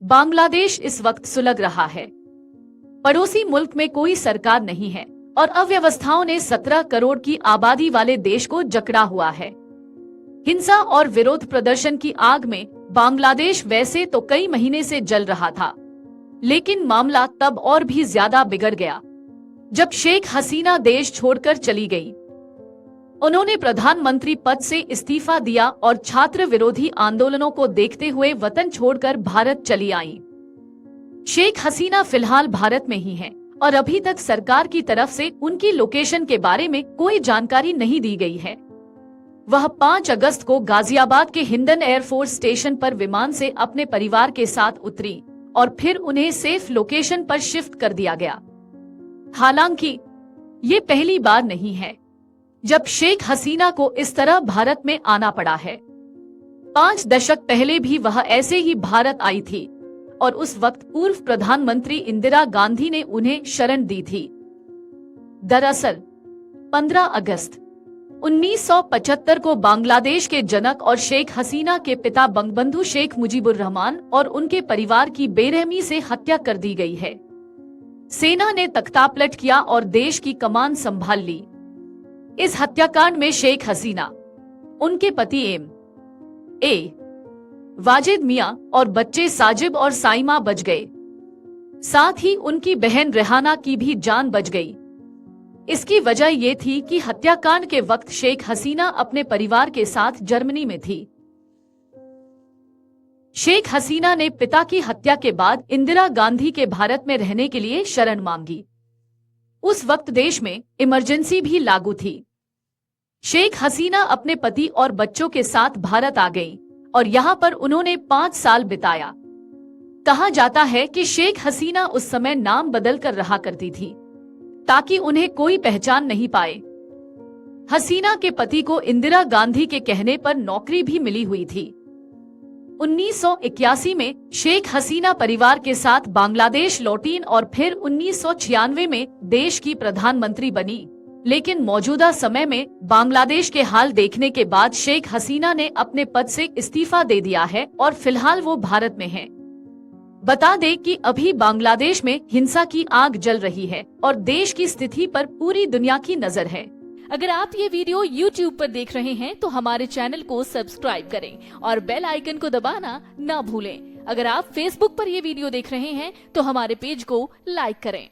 बांग्लादेश इस वक्त सुलग रहा है। पड़ोसी मुल्क में कोई सरकार नहीं है और अव्यवस्थाओं ने 17 करोड़ की आबादी वाले देश को जकड़ा हुआ है। हिंसा और विरोध प्रदर्शन की आग में बांग्लादेश वैसे तो कई महीने से जल रहा था, लेकिन मामला तब और भी ज्यादा बिगड़ गया जब शेख हसीना देश छोड़कर चली गई। उन्होंने प्रधानमंत्री पद से इस्तीफा दिया और छात्र विरोधी आंदोलनों को देखते हुए वतन छोड़कर भारत चली आईं। शेख हसीना फिलहाल भारत में ही हैं और अभी तक सरकार की तरफ से उनकी लोकेशन के बारे में कोई जानकारी नहीं दी गई है। वह 5 अगस्त को गाजियाबाद के हिंडन एयरफोर्स स्टेशन पर विमान से अपने परिवार के साथ उतरी और फिर उन्हें सेफ लोकेशन पर शिफ्ट कर दिया गया। हालांकि ये पहली बार नहीं है जब शेख हसीना को इस तरह भारत में आना पड़ा है। 5 दशक पहले भी वह ऐसे ही भारत आई थी और उस वक्त पूर्व प्रधानमंत्री इंदिरा गांधी ने उन्हें शरण दी थी। दरअसल 15 अगस्त 1975 को बांग्लादेश के जनक और शेख हसीना के पिता बंगबंधु शेख मुजीबुर रहमान और उनके परिवार की बेरहमी से हत्या कर दी गई है। सेना ने तख्तापलट किया और देश की कमान संभाल ली। इस हत्याकांड में शेख हसीना, उनके पति ए वाजिद मियां और बच्चे साजिब और साइमा बच गए। साथ ही उनकी बहन रेहाना की भी जान बच गई। इसकी वजह ये थी कि हत्याकांड के वक्त शेख हसीना अपने परिवार के साथ जर्मनी में थी। शेख हसीना ने पिता की हत्या के बाद इंदिरा गांधी के भारत में रहने के लिए शरण मांगी। उस वक्त देश में इमरजेंसी भी लागू थी। शेख हसीना अपने पति और बच्चों के साथ भारत आ गईं और यहाँ पर उन्होंने 5 साल बिताया। कहा जाता है कि शेख हसीना उस समय नाम बदल कर रहा करती थी ताकि उन्हें कोई पहचान नहीं पाए। हसीना के पति को इंदिरा गांधी के कहने पर नौकरी भी मिली हुई थी। 1981 में शेख हसीना परिवार के साथ बांग्लादेश लौटीं और फिर 1996 में देश की प्रधानमंत्री बनी। लेकिन मौजूदा समय में बांग्लादेश के हाल देखने के बाद शेख हसीना ने अपने पद से इस्तीफा दे दिया है और फिलहाल वो भारत में हैं। बता दें कि अभी बांग्लादेश में हिंसा की आग जल रही है और देश की स्थिति पर पूरी दुनिया की नजर है। अगर आप ये वीडियो YouTube पर देख रहे हैं तो हमारे चैनल को सब्सक्राइब करें और बेल आइकन को दबाना ना भूलें। अगर आप Facebook पर ये वीडियो देख रहे हैं तो हमारे पेज को लाइक करें।